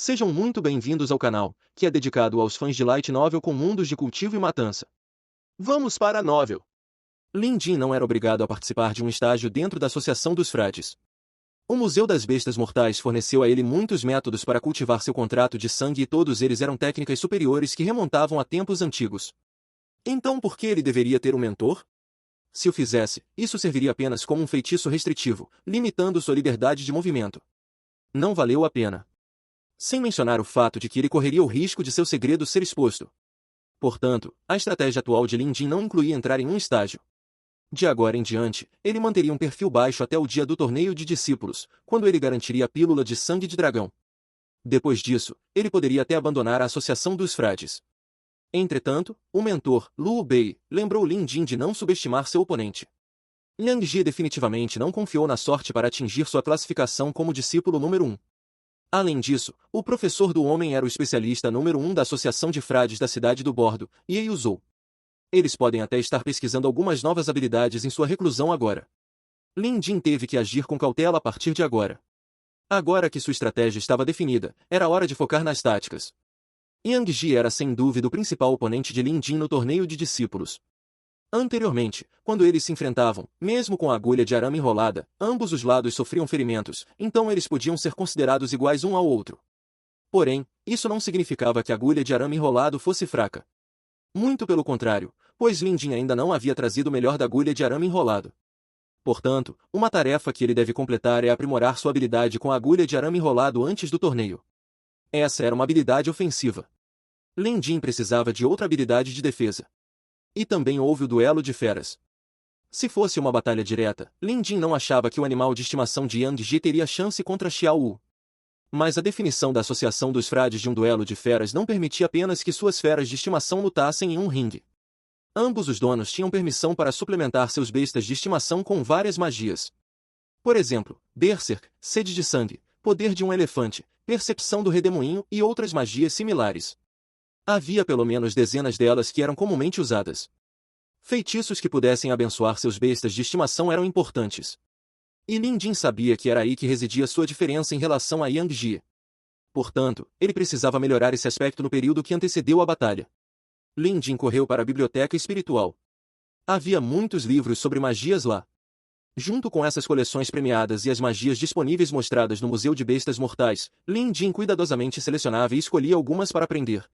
Sejam muito bem-vindos ao canal, que é dedicado aos fãs de Light Novel com mundos de cultivo e matança. Vamos para a novel. Lin Jin não era obrigado a participar de um estágio dentro da Associação dos Frades. O Museu das Bestas Mortais forneceu a ele muitos métodos para cultivar seu contrato de sangue e todos eles eram técnicas superiores que remontavam a tempos antigos. Então por que ele deveria ter um mentor? Se o fizesse, isso serviria apenas como um feitiço restritivo, limitando sua liberdade de movimento. Não valeu a pena. Sem mencionar o fato de que ele correria o risco de seu segredo ser exposto. Portanto, a estratégia atual de Lin Jin não incluía entrar em um estágio. De agora em diante, ele manteria um perfil baixo até o dia do torneio de discípulos, quando ele garantiria a pílula de sangue de dragão. Depois disso, ele poderia até abandonar a Associação dos Frades. Entretanto, o mentor, Luo Bei, lembrou Lin Jin de não subestimar seu oponente. Liang Jie definitivamente não confiou na sorte para atingir sua classificação como discípulo número 1. Além disso, o professor do homem era o especialista número 1 da Associação de Frades da cidade do Bordo, e Ei usou. Eles podem até estar pesquisando algumas novas habilidades em sua reclusão agora. Lin Jin teve que agir com cautela a partir de agora. Agora que sua estratégia estava definida, era hora de focar nas táticas. Yang Jie era sem dúvida o principal oponente de Lin Jin no torneio de discípulos. Anteriormente, quando eles se enfrentavam, mesmo com a agulha de arame enrolada, ambos os lados sofriam ferimentos, então eles podiam ser considerados iguais um ao outro. Porém, isso não significava que a agulha de arame enrolado fosse fraca. Muito pelo contrário, pois Lin Jin ainda não havia trazido o melhor da agulha de arame enrolado. Portanto, uma tarefa que ele deve completar é aprimorar sua habilidade com a agulha de arame enrolado antes do torneio. Essa era uma habilidade ofensiva. Lin Jin precisava de outra habilidade de defesa. E também houve o duelo de feras. Se fosse uma batalha direta, Lin Jin não achava que o animal de estimação de Yang Jie teria chance contra Xiao Wu. Mas a definição da Associação dos Frades de um duelo de feras não permitia apenas que suas feras de estimação lutassem em um ringue. Ambos os donos tinham permissão para suplementar seus bestas de estimação com várias magias. Por exemplo, Berserk, sede de sangue, poder de um elefante, percepção do redemoinho e outras magias similares. Havia pelo menos dezenas delas que eram comumente usadas. Feitiços que pudessem abençoar seus bestas de estimação eram importantes. E Lin Jin sabia que era aí que residia sua diferença em relação a Yang Jie. Portanto, ele precisava melhorar esse aspecto no período que antecedeu a batalha. Lin Jin correu para a biblioteca espiritual. Havia muitos livros sobre magias lá. Junto com essas coleções premiadas e as magias disponíveis mostradas no Museu de Bestas Mortais, Lin Jin cuidadosamente selecionava e escolhia algumas para aprender.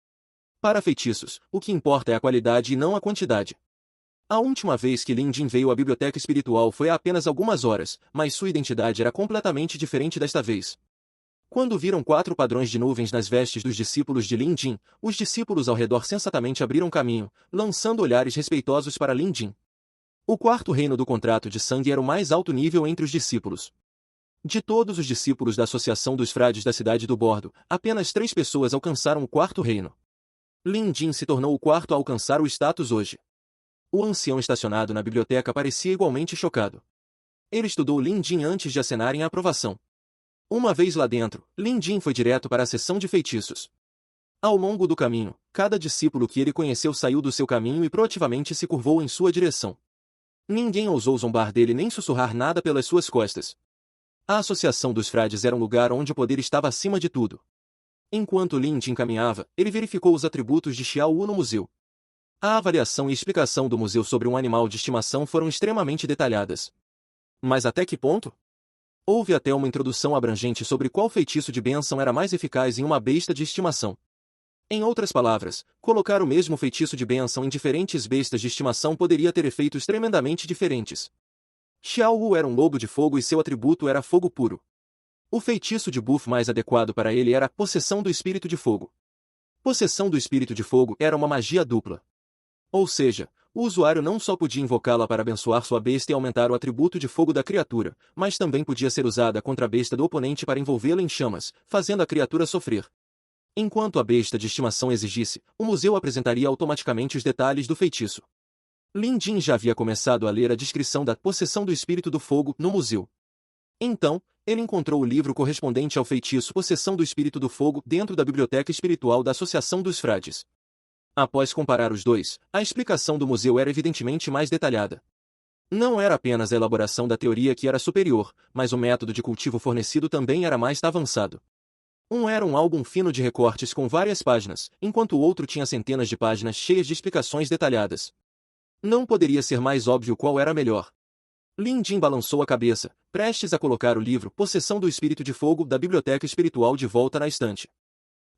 Para feitiços, o que importa é a qualidade e não a quantidade. A última vez que Lin Jin veio à biblioteca espiritual foi há apenas algumas horas, mas sua identidade era completamente diferente desta vez. Quando viram 4 padrões de nuvens nas vestes dos discípulos de Lin Jin, os discípulos ao redor sensatamente abriram caminho, lançando olhares respeitosos para Lin Jin. O 4º reino do contrato de sangue era o mais alto nível entre os discípulos. De todos os discípulos da Associação dos Frades da cidade do Bordo, apenas 3 pessoas alcançaram o 4º reino. Lin Jin se tornou o 4º a alcançar o status hoje. O ancião estacionado na biblioteca parecia igualmente chocado. Ele estudou Lin Jin antes de acenar em aprovação. Uma vez lá dentro, Lin Jin foi direto para a seção de feitiços. Ao longo do caminho, cada discípulo que ele conheceu saiu do seu caminho e proativamente se curvou em sua direção. Ninguém ousou zombar dele nem sussurrar nada pelas suas costas. A Associação dos Frades era um lugar onde o poder estava acima de tudo. Enquanto Lin Jin caminhava, ele verificou os atributos de Xiao Wu no museu. A avaliação e explicação do museu sobre um animal de estimação foram extremamente detalhadas. Mas até que ponto? Houve até uma introdução abrangente sobre qual feitiço de bênção era mais eficaz em uma besta de estimação. Em outras palavras, colocar o mesmo feitiço de bênção em diferentes bestas de estimação poderia ter efeitos tremendamente diferentes. Xiao Wu era um lobo de fogo e seu atributo era fogo puro. O feitiço de buff mais adequado para ele era a Possessão do Espírito de Fogo. Possessão do Espírito de Fogo era uma magia dupla. Ou seja, o usuário não só podia invocá-la para abençoar sua besta e aumentar o atributo de fogo da criatura, mas também podia ser usada contra a besta do oponente para envolvê-la em chamas, fazendo a criatura sofrer. Enquanto a besta de estimação exigisse, o museu apresentaria automaticamente os detalhes do feitiço. Lin Jin já havia começado a ler a descrição da Possessão do Espírito do Fogo no museu. Então, ele encontrou o livro correspondente ao feitiço Possessão do Espírito do Fogo dentro da biblioteca espiritual da Associação dos Frades. Após comparar os dois, a explicação do museu era evidentemente mais detalhada. Não era apenas a elaboração da teoria que era superior, mas o método de cultivo fornecido também era mais avançado. Um era um álbum fino de recortes com várias páginas, enquanto o outro tinha centenas de páginas cheias de explicações detalhadas. Não poderia ser mais óbvio qual era melhor. Lin Jin balançou a cabeça, prestes a colocar o livro Possessão do Espírito de Fogo da biblioteca espiritual de volta na estante.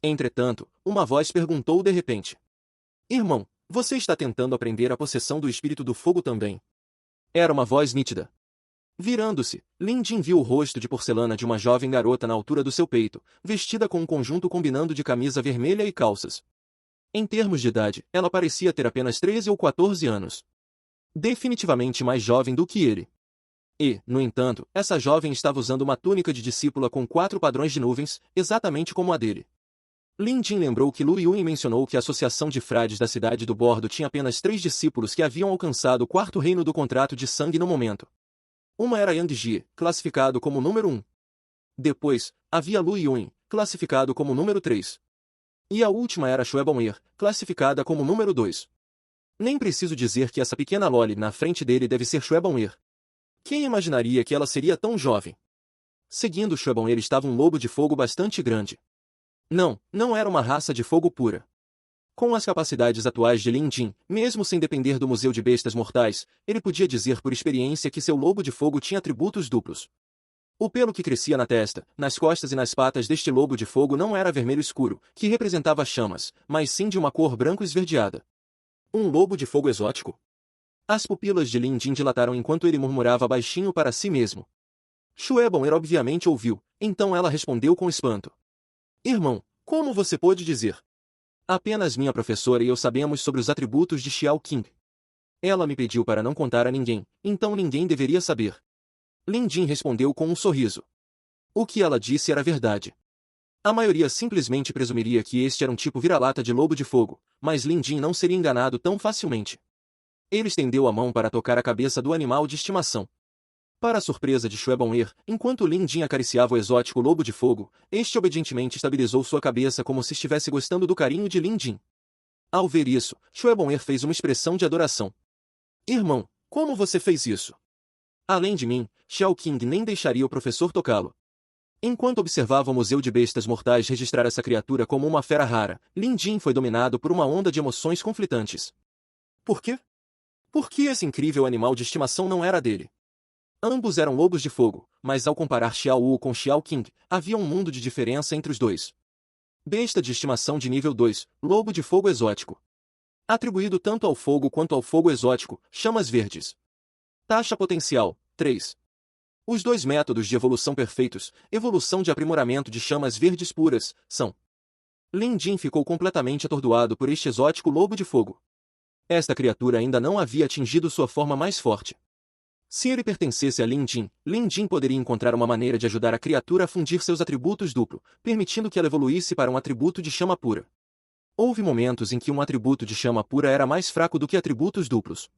Entretanto, uma voz perguntou de repente. Irmão, você está tentando aprender a possessão do Espírito do Fogo também? Era uma voz nítida. Virando-se, Lin Jin viu o rosto de porcelana de uma jovem garota na altura do seu peito, vestida com um conjunto combinando de camisa vermelha e calças. Em termos de idade, ela parecia ter apenas 13 ou 14 anos. Definitivamente mais jovem do que ele. E, no entanto, essa jovem estava usando uma túnica de discípula com 4 padrões de nuvens, exatamente como a dele. Lin Jin lembrou que Lu Yun mencionou que a associação de frades da cidade do Bordo tinha apenas 3 discípulos que haviam alcançado o 4º reino do contrato de sangue no momento. Uma era Yang Jie, classificado como número 1. Depois, havia Lu Yun, classificado como número 3. E a última era Xue Bong'er, classificada como número 2. Nem preciso dizer que essa pequena Loli na frente dele deve ser Xue Bong'er. Quem imaginaria que ela seria tão jovem? Seguindo Xue Bong'er estava um lobo de fogo bastante grande. Não era uma raça de fogo pura. Com as capacidades atuais de Lin Jin, mesmo sem depender do Museu de Bestas Mortais, ele podia dizer por experiência que seu lobo de fogo tinha atributos duplos. O pelo que crescia na testa, nas costas e nas patas deste lobo de fogo não era vermelho escuro, que representava chamas, mas sim de uma cor branco esverdeada. Um lobo de fogo exótico? As pupilas de Lin Jin dilataram enquanto ele murmurava baixinho para si mesmo. Xue Bong'er obviamente ouviu, então ela respondeu com espanto. Irmão, como você pôde dizer? Apenas minha professora e eu sabemos sobre os atributos de Xiao Qing. Ela me pediu para não contar a ninguém, então ninguém deveria saber. Lin Jin respondeu com um sorriso. O que ela disse era verdade. A maioria simplesmente presumiria que este era um tipo vira-lata de lobo de fogo, mas Lin Jin não seria enganado tão facilmente. Ele estendeu a mão para tocar a cabeça do animal de estimação. Para a surpresa de Xue Bong'er, enquanto Lin Jin acariciava o exótico lobo de fogo, este obedientemente estabilizou sua cabeça como se estivesse gostando do carinho de Lin Jin. Ao ver isso, Xue Bong'er fez uma expressão de adoração. Irmão, como você fez isso? Além de mim, Xiao Qing nem deixaria o professor tocá-lo. Enquanto observava o Museu de Bestas Mortais registrar essa criatura como uma fera rara, Lin Jin foi dominado por uma onda de emoções conflitantes. Por quê? Por que esse incrível animal de estimação não era dele? Ambos eram lobos de fogo, mas ao comparar Xiao Wu com Xiao Qing, havia um mundo de diferença entre os dois. Besta de estimação de nível 2, lobo de fogo exótico. Atribuído tanto ao fogo quanto ao fogo exótico, chamas verdes. Taxa potencial, 3. Os dois métodos de evolução perfeitos, evolução de aprimoramento de chamas verdes puras, são. Lin Jin ficou completamente atordoado por este exótico lobo de fogo. Esta criatura ainda não havia atingido sua forma mais forte. Se ele pertencesse a Lin Jin poderia encontrar uma maneira de ajudar a criatura a fundir seus atributos duplo, permitindo que ela evoluísse para um atributo de chama pura. Houve momentos em que um atributo de chama pura era mais fraco do que atributos duplos.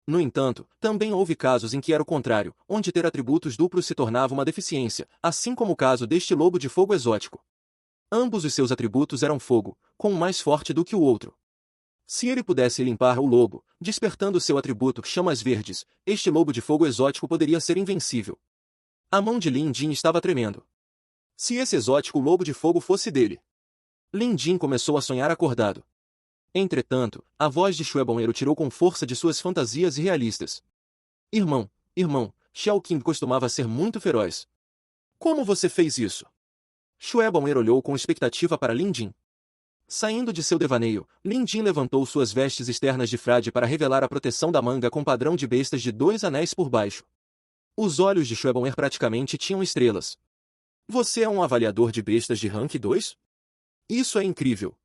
No entanto, também houve casos em que era o contrário, onde ter atributos duplos se tornava uma deficiência, assim como o caso deste lobo de fogo exótico. Ambos os seus atributos eram fogo, com um mais forte do que o outro. Se ele pudesse limpar o lobo, despertando seu atributo chamas verdes, este lobo de fogo exótico poderia ser invencível. A mão de Lin Jin estava tremendo. Se esse exótico lobo de fogo fosse dele. Lin Jin começou a sonhar acordado. Entretanto, a voz de Xue Bong'er o tirou com força de suas fantasias irrealistas. Irmão, Xiao Qing costumava ser muito feroz. Como você fez isso? Xue Bong'er olhou com expectativa para Lin Jin. Saindo de seu devaneio, Lin Jin levantou suas vestes externas de frade para revelar a proteção da manga com padrão de bestas de 2 anéis por baixo. Os olhos de Xue Bong'er praticamente tinham estrelas. Você é um avaliador de bestas de rank 2? Isso é incrível.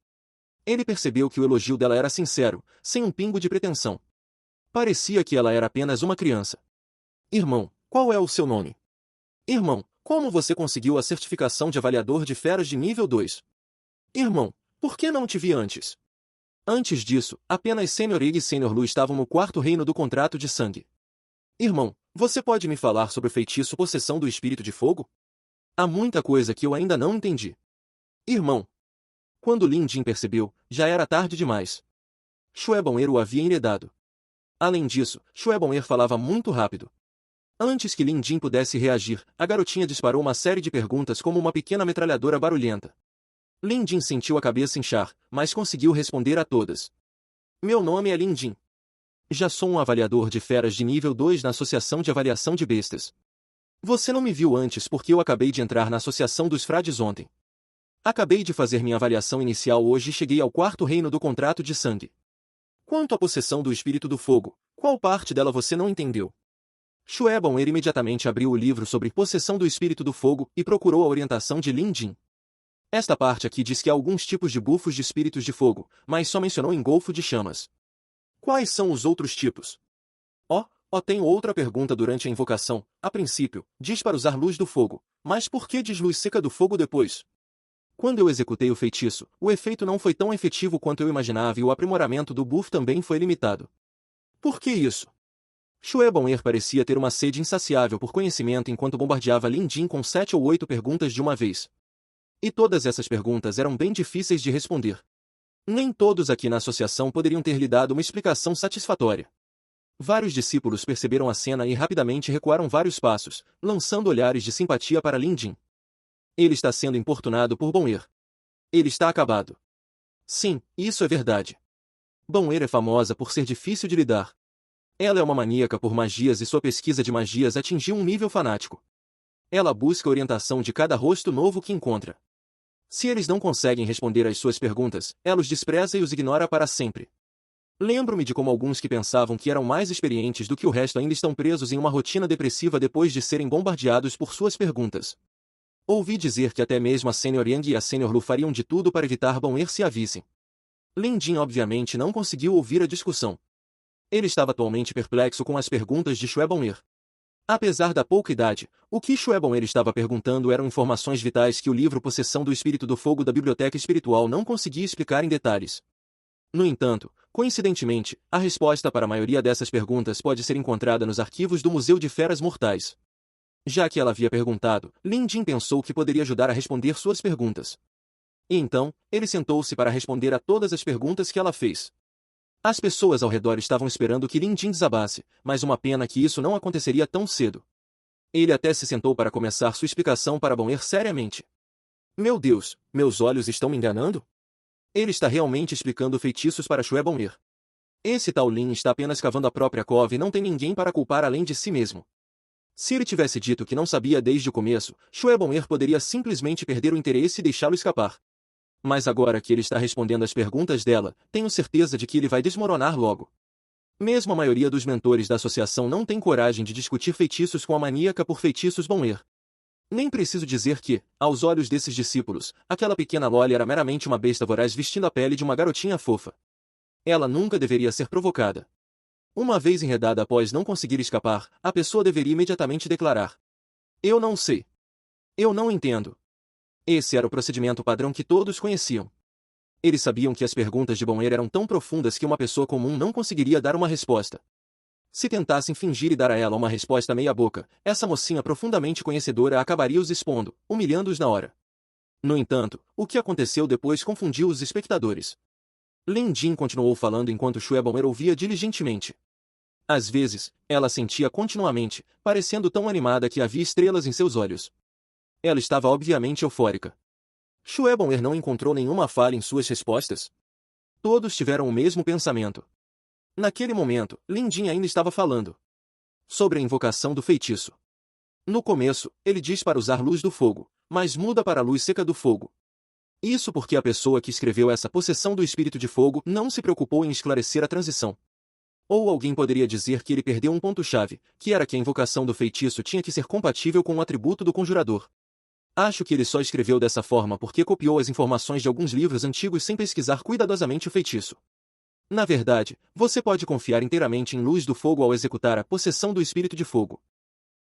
Ele percebeu que o elogio dela era sincero, sem um pingo de pretensão. Parecia que ela era apenas uma criança. Irmão, qual é o seu nome? Irmão, como você conseguiu a certificação de avaliador de feras de nível 2? Irmão, por que não te vi antes? Antes disso, apenas Sr. Ig e Sr. Lu estavam no 4º reino do contrato de sangue. Irmão, você pode me falar sobre o feitiço Possessão do Espírito de Fogo? Há muita coisa que eu ainda não entendi. Irmão. Quando Lin Jin percebeu, já era tarde demais. Xue Bong'er o havia enredado. Além disso, Xue Bong'er falava muito rápido. Antes que Lin Jin pudesse reagir, a garotinha disparou uma série de perguntas como uma pequena metralhadora barulhenta. Lin Jin sentiu a cabeça inchar, mas conseguiu responder a todas. Meu nome é Lin Jin. Já sou um avaliador de feras de nível 2 na Associação de Avaliação de Bestas. Você não me viu antes porque eu acabei de entrar na Associação dos Frades ontem. Acabei de fazer minha avaliação inicial hoje e cheguei ao 4º reino do contrato de sangue. Quanto à possessão do espírito do fogo, qual parte dela você não entendeu? Shue Bon'er imediatamente abriu o livro sobre possessão do espírito do fogo e procurou a orientação de Lin Jin. Esta parte aqui diz que há alguns tipos de bufos de espíritos de fogo, mas só mencionou engolfo de chamas. Quais são os outros tipos? Tenho outra pergunta durante a invocação. A princípio, diz para usar luz do fogo, mas por que diz luz seca do fogo depois? Quando eu executei o feitiço, o efeito não foi tão efetivo quanto eu imaginava e o aprimoramento do buff também foi limitado. Por que isso? Shue Bon'er parecia ter uma sede insaciável por conhecimento enquanto bombardeava Lin Jin com 7 ou 8 perguntas de uma vez. E todas essas perguntas eram bem difíceis de responder. Nem todos aqui na associação poderiam ter lhe dado uma explicação satisfatória. Vários discípulos perceberam a cena e rapidamente recuaram vários passos, lançando olhares de simpatia para Lin Jin. Ele está sendo importunado por Bon'er. Ele está acabado. Sim, isso é verdade. Bon'er é famosa por ser difícil de lidar. Ela é uma maníaca por magias e sua pesquisa de magias atingiu um nível fanático. Ela busca a orientação de cada rosto novo que encontra. Se eles não conseguem responder às suas perguntas, ela os despreza e os ignora para sempre. Lembro-me de como alguns que pensavam que eram mais experientes do que o resto ainda estão presos em uma rotina depressiva depois de serem bombardeados por suas perguntas. Ouvi dizer que até mesmo a Senior Yang e a Senior Lu fariam de tudo para evitar Bon'er se a vissem. Lin Jin obviamente não conseguiu ouvir a discussão. Ele estava atualmente perplexo com as perguntas de Shue Bon'er. Apesar da pouca idade, o que Shue Bon'er estava perguntando eram informações vitais que o livro Possessão do Espírito do Fogo da Biblioteca Espiritual não conseguia explicar em detalhes. No entanto, coincidentemente, a resposta para a maioria dessas perguntas pode ser encontrada nos arquivos do Museu de Feras Mortais. Já que ela havia perguntado, Lin Jin pensou que poderia ajudar a responder suas perguntas. E então, ele sentou-se para responder a todas as perguntas que ela fez. As pessoas ao redor estavam esperando que Lin Jin desabasse, mas uma pena que isso não aconteceria tão cedo. Ele até se sentou para começar sua explicação para Bon'er seriamente. Meu Deus, meus olhos estão me enganando? Ele está realmente explicando feitiços para Shue Bon'er. Esse tal Lin está apenas cavando a própria cova e não tem ninguém para culpar além de si mesmo. Se ele tivesse dito que não sabia desde o começo, Shue Bon'er poderia simplesmente perder o interesse e deixá-lo escapar. Mas agora que ele está respondendo às perguntas dela, tenho certeza de que ele vai desmoronar logo. Mesmo a maioria dos mentores da associação não tem coragem de discutir feitiços com a maníaca por feitiços Bon'er. Nem preciso dizer que, aos olhos desses discípulos, aquela pequena Loli era meramente uma besta voraz vestindo a pele de uma garotinha fofa. Ela nunca deveria ser provocada. Uma vez enredada após não conseguir escapar, a pessoa deveria imediatamente declarar: eu não sei. Eu não entendo. Esse era o procedimento padrão que todos conheciam. Eles sabiam que as perguntas de Bon'er eram tão profundas que uma pessoa comum não conseguiria dar uma resposta. Se tentassem fingir e dar a ela uma resposta meia-boca, essa mocinha profundamente conhecedora acabaria os expondo, humilhando-os na hora. No entanto, o que aconteceu depois confundiu os espectadores. Lin Jin continuou falando enquanto Shue Bon'er ouvia diligentemente. Às vezes, ela sentia continuamente, parecendo tão animada que havia estrelas em seus olhos. Ela estava obviamente eufórica. Shue Bon'er não encontrou nenhuma falha em suas respostas. Todos tiveram o mesmo pensamento. Naquele momento, Lin Jin ainda estava falando sobre a invocação do feitiço. No começo, ele diz para usar luz do fogo, mas muda para a luz seca do fogo. Isso porque a pessoa que escreveu essa possessão do espírito de fogo não se preocupou em esclarecer a transição. Ou alguém poderia dizer que ele perdeu um ponto-chave, que era que a invocação do feitiço tinha que ser compatível com o atributo do conjurador. Acho que ele só escreveu dessa forma porque copiou as informações de alguns livros antigos sem pesquisar cuidadosamente o feitiço. Na verdade, você pode confiar inteiramente em luz do fogo ao executar a possessão do espírito de fogo.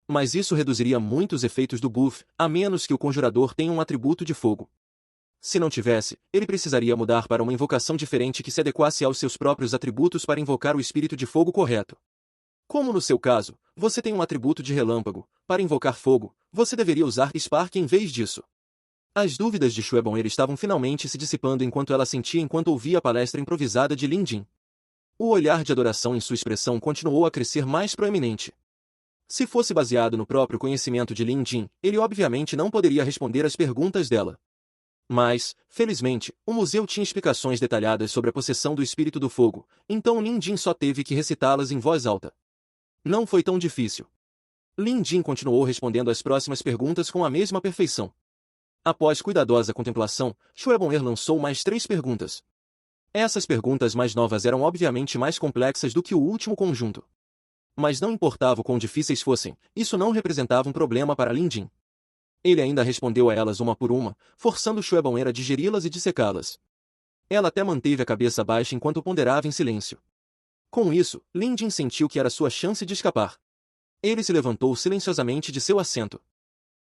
Mas isso reduziria muito os efeitos do buff, a menos que o conjurador tenha um atributo de fogo. Se não tivesse, ele precisaria mudar para uma invocação diferente que se adequasse aos seus próprios atributos para invocar o espírito de fogo correto. Como no seu caso, você tem um atributo de relâmpago, para invocar fogo, você deveria usar Spark em vez disso. As dúvidas de Shue Bon'er estavam finalmente se dissipando enquanto ela sentia enquanto ouvia a palestra improvisada de Lin Jin. O olhar de adoração em sua expressão continuou a crescer mais proeminente. Se fosse baseado no próprio conhecimento de Lin Jin, ele obviamente não poderia responder às perguntas dela. Mas, felizmente, o museu tinha explicações detalhadas sobre a possessão do espírito do fogo, então Lin Jin só teve que recitá-las em voz alta. Não foi tão difícil. Lin Jin continuou respondendo às próximas perguntas com a mesma perfeição. Após cuidadosa contemplação, Xue Bon'er lançou mais 3 perguntas. Essas perguntas mais novas eram obviamente mais complexas do que o último conjunto. Mas não importava o quão difíceis fossem, isso não representava um problema para Lin Jin. Ele ainda respondeu a elas uma por uma, forçando Xue Bon'er a digeri-las e dissecá-las. Ela até manteve a cabeça baixa enquanto ponderava em silêncio. Com isso, Lin Jin sentiu que era sua chance de escapar. Ele se levantou silenciosamente de seu assento.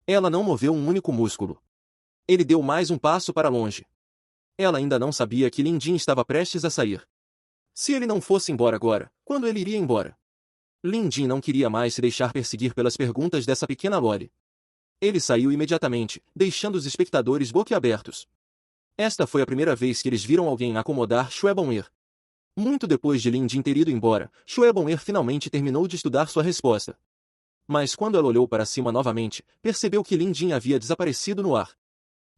Ela não moveu um único músculo. Ele deu mais um passo para longe. Ela ainda não sabia que Lin Jin estava prestes a sair. Se ele não fosse embora agora, quando ele iria embora? Lin Jin não queria mais se deixar perseguir pelas perguntas dessa pequena loli. Ele saiu imediatamente, deixando os espectadores boquiabertos. Esta foi a primeira vez que eles viram alguém acomodar Xue Bon'er. Muito depois de Lin Jin ter ido embora, Xue Bon'er finalmente terminou de estudar sua resposta. Mas quando ela olhou para cima novamente, percebeu que Lin Jin havia desaparecido no ar.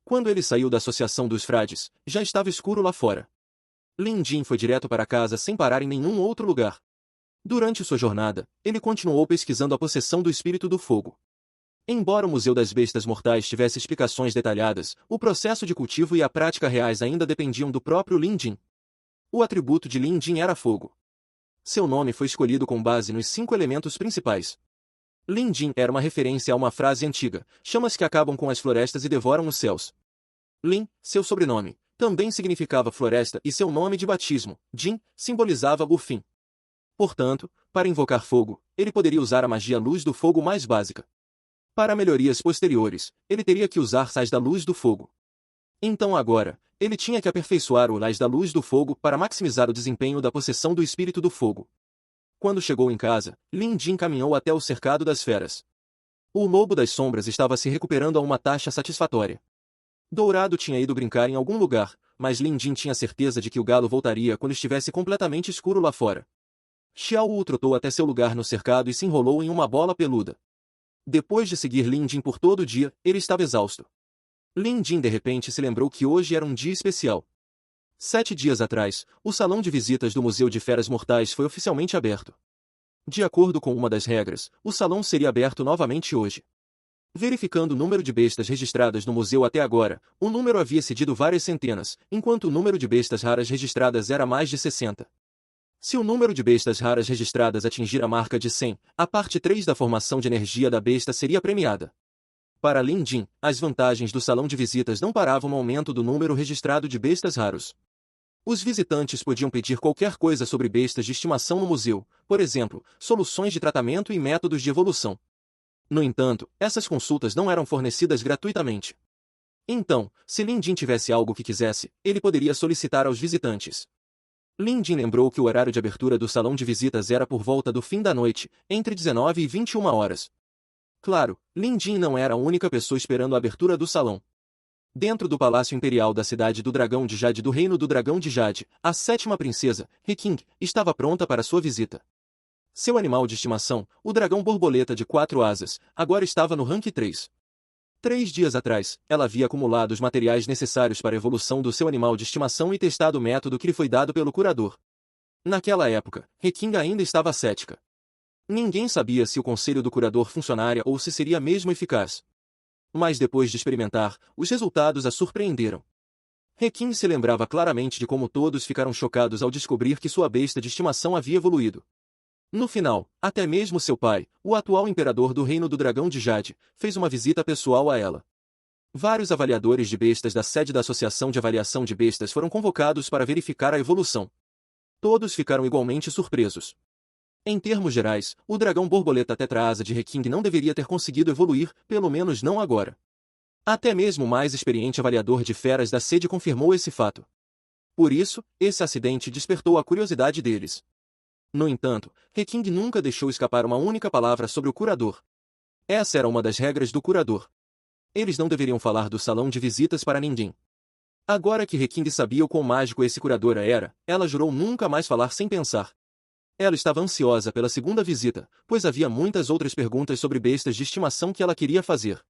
Quando ele saiu da Associação dos Frades, já estava escuro lá fora. Lin Jin foi direto para casa sem parar em nenhum outro lugar. Durante sua jornada, ele continuou pesquisando a possessão do espírito do fogo. Embora o Museu das Bestas Mortais tivesse explicações detalhadas, o processo de cultivo e a prática reais ainda dependiam do próprio Lin Jin. O atributo de Lin Jin era fogo. Seu nome foi escolhido com base nos 5 elementos principais. Lin Jin era uma referência a uma frase antiga, chamas que acabam com as florestas e devoram os céus. Lin, seu sobrenome, também significava floresta e seu nome de batismo, Jin, simbolizava o fim. Portanto, para invocar fogo, ele poderia usar a magia luz do fogo mais básica. Para melhorias posteriores, ele teria que usar sais da luz do fogo. Então agora, ele tinha que aperfeiçoar o sais da luz do fogo para maximizar o desempenho da possessão do espírito do fogo. Quando chegou em casa, Lin Jin caminhou até o cercado das feras. O lobo das sombras estava se recuperando a uma taxa satisfatória. Dourado tinha ido brincar em algum lugar, mas Lin Jin tinha certeza de que o galo voltaria quando estivesse completamente escuro lá fora. Xiao Wu trotou até seu lugar no cercado e se enrolou em uma bola peluda. Depois de seguir Lin Jin por todo o dia, ele estava exausto. Lin Jin de repente se lembrou que hoje era um dia especial. 7 dias atrás, o salão de visitas do Museu de Feras Mortais foi oficialmente aberto. De acordo com uma das regras, o salão seria aberto novamente hoje. Verificando o número de bestas registradas no museu até agora, o número havia cedido várias centenas, enquanto o número de bestas raras registradas era mais de 60. Se o número de bestas raras registradas atingir a marca de 100, a parte 3 da formação de energia da besta seria premiada. Para Lin Jin, as vantagens do salão de visitas não paravam no aumento do número registrado de bestas raros. Os visitantes podiam pedir qualquer coisa sobre bestas de estimação no museu, por exemplo, soluções de tratamento e métodos de evolução. No entanto, essas consultas não eram fornecidas gratuitamente. Então, se Lin Jin tivesse algo que quisesse, ele poderia solicitar aos visitantes. Lin Jin lembrou que o horário de abertura do salão de visitas era por volta do fim da noite, entre 19 e 21 horas. Claro, Lin Jin não era a única pessoa esperando a abertura do salão. Dentro do Palácio Imperial da Cidade do Dragão de Jade do Reino do Dragão de Jade, a 7ª princesa, He King, estava pronta para sua visita. Seu animal de estimação, o dragão borboleta de 4 asas, agora estava no rank 3. 3 dias atrás, ela havia acumulado os materiais necessários para a evolução do seu animal de estimação e testado o método que lhe foi dado pelo curador. Naquela época, He King ainda estava cética. Ninguém sabia se o conselho do curador funcionaria ou se seria mesmo eficaz. Mas depois de experimentar, os resultados a surpreenderam. He King se lembrava claramente de como todos ficaram chocados ao descobrir que sua besta de estimação havia evoluído. No final, até mesmo seu pai, o atual imperador do Reino do Dragão de Jade, fez uma visita pessoal a ela. Vários avaliadores de bestas da sede da Associação de Avaliação de Bestas foram convocados para verificar a evolução. Todos ficaram igualmente surpresos. Em termos gerais, o dragão borboleta tetra-asa de He King não deveria ter conseguido evoluir, pelo menos não agora. Até mesmo o mais experiente avaliador de feras da sede confirmou esse fato. Por isso, esse acidente despertou a curiosidade deles. No entanto, He King nunca deixou escapar uma única palavra sobre o curador. Essa era uma das regras do curador. Eles não deveriam falar do salão de visitas para ninguém. Agora que He King sabia o quão mágico esse curador era, ela jurou nunca mais falar sem pensar. Ela estava ansiosa pela segunda visita, pois havia muitas outras perguntas sobre bestas de estimação que ela queria fazer.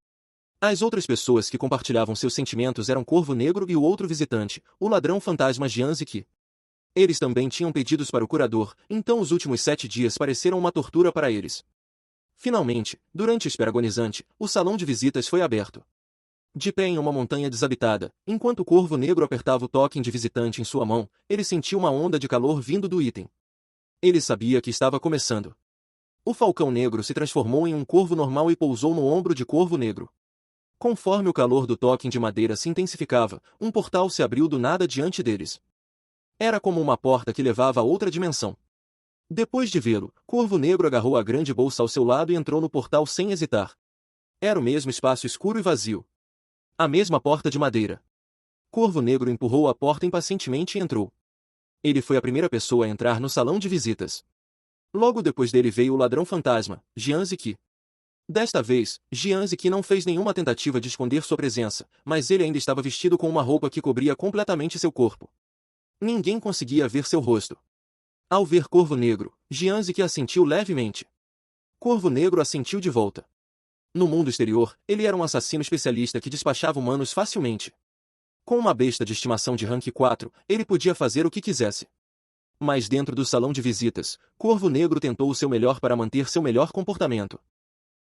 As outras pessoas que compartilhavam seus sentimentos eram Corvo Negro e o outro visitante, o ladrão fantasma Jianziki. Eles também tinham pedidos para o curador, então os últimos 7 dias pareceram uma tortura para eles. Finalmente, durante a espera agonizante, o salão de visitas foi aberto. De pé em uma montanha desabitada, enquanto o Corvo Negro apertava o token de visitante em sua mão, ele sentiu uma onda de calor vindo do item. Ele sabia que estava começando. O Falcão Negro se transformou em um corvo normal e pousou no ombro de Corvo Negro. Conforme o calor do token de madeira se intensificava, um portal se abriu do nada diante deles. Era como uma porta que levava a outra dimensão. Depois de vê-lo, Corvo Negro agarrou a grande bolsa ao seu lado e entrou no portal sem hesitar. Era o mesmo espaço escuro e vazio. A mesma porta de madeira. Corvo Negro empurrou a porta impacientemente e entrou. Ele foi a primeira pessoa a entrar no salão de visitas. Logo depois dele veio o ladrão fantasma, Jianziki. Desta vez, Jianziki não fez nenhuma tentativa de esconder sua presença, mas ele ainda estava vestido com uma roupa que cobria completamente seu corpo. Ninguém conseguia ver seu rosto. Ao ver Corvo Negro, Jianziki assentiu levemente. Corvo Negro assentiu de volta. No mundo exterior, ele era um assassino especialista que despachava humanos facilmente. Com uma besta de estimação de rank 4, ele podia fazer o que quisesse. Mas dentro do salão de visitas, Corvo Negro tentou o seu melhor para manter seu melhor comportamento.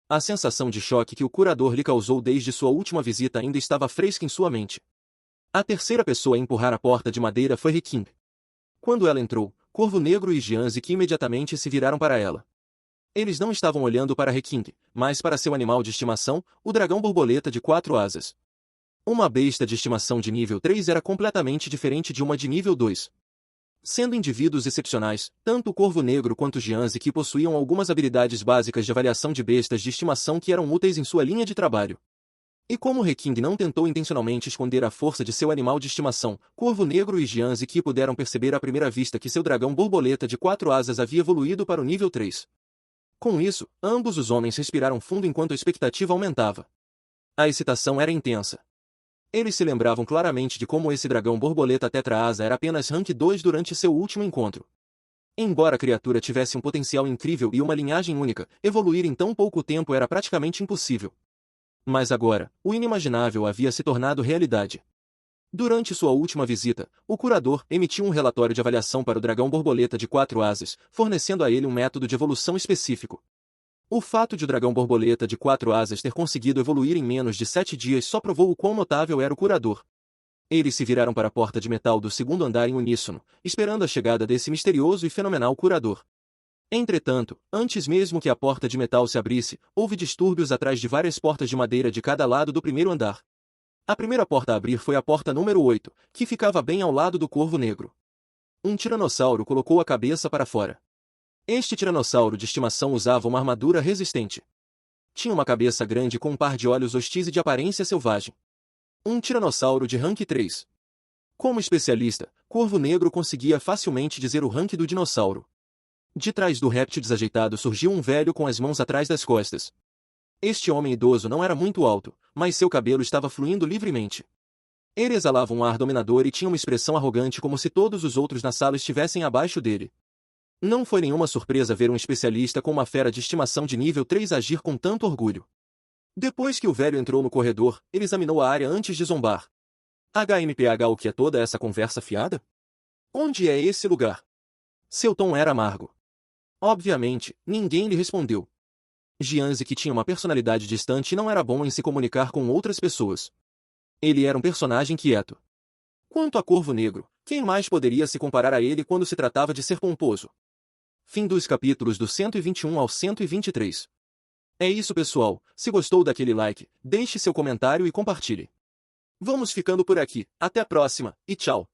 A sensação de choque que o curador lhe causou desde sua última visita ainda estava fresca em sua mente. A terceira pessoa a empurrar a porta de madeira foi Riking. Quando ela entrou, Corvo Negro e Jianziki imediatamente se viraram para ela. Eles não estavam olhando para Riking, mas para seu animal de estimação, o dragão borboleta de 4 asas. Uma besta de estimação de nível 3 era completamente diferente de uma de nível 2. Sendo indivíduos excepcionais, tanto o Corvo Negro quanto o Jianziki possuíam algumas habilidades básicas de avaliação de bestas de estimação que eram úteis em sua linha de trabalho. E como Riking não tentou intencionalmente esconder a força de seu animal de estimação, Corvo Negro e Jianziki puderam perceber à primeira vista que seu dragão borboleta de 4 asas havia evoluído para o nível 3. Com isso, ambos os homens respiraram fundo enquanto a expectativa aumentava. A excitação era intensa. Eles se lembravam claramente de como esse dragão borboleta tetra-asa era apenas rank 2 durante seu último encontro. Embora a criatura tivesse um potencial incrível e uma linhagem única, evoluir em tão pouco tempo era praticamente impossível. Mas agora, o inimaginável havia se tornado realidade. Durante sua última visita, o curador emitiu um relatório de avaliação para o dragão borboleta de 4 asas, fornecendo a ele um método de evolução específico. O fato de o dragão borboleta de 4 asas ter conseguido evoluir em menos de 7 dias só provou o quão notável era o curador. Eles se viraram para a porta de metal do segundo andar em uníssono, esperando a chegada desse misterioso e fenomenal curador. Entretanto, antes mesmo que a porta de metal se abrisse, houve distúrbios atrás de várias portas de madeira de cada lado do primeiro andar. A primeira porta a abrir foi a porta número 8, que ficava bem ao lado do Corvo Negro. Um tiranossauro colocou a cabeça para fora. Este tiranossauro de estimação usava uma armadura resistente. Tinha uma cabeça grande com um par de olhos hostis e de aparência selvagem. Um tiranossauro de rank 3. Como especialista, Corvo Negro conseguia facilmente dizer o rank do dinossauro. De trás do réptil desajeitado surgiu um velho com as mãos atrás das costas. Este homem idoso não era muito alto, mas seu cabelo estava fluindo livremente. Ele exalava um ar dominador e tinha uma expressão arrogante como se todos os outros na sala estivessem abaixo dele. Não foi nenhuma surpresa ver um especialista com uma fera de estimação de nível 3 agir com tanto orgulho. Depois que o velho entrou no corredor, ele examinou a área antes de zombar. HMPH, o que é toda essa conversa fiada? Onde é esse lugar? Seu tom era amargo. Obviamente, ninguém lhe respondeu. Jianziki tinha uma personalidade distante e não era bom em se comunicar com outras pessoas. Ele era um personagem quieto. Quanto a Corvo Negro, quem mais poderia se comparar a ele quando se tratava de ser pomposo? Fim dos capítulos do 121 ao 123. É isso, pessoal. Se gostou daquele like, deixe seu comentário e compartilhe. Vamos ficando por aqui. Até a próxima, e tchau!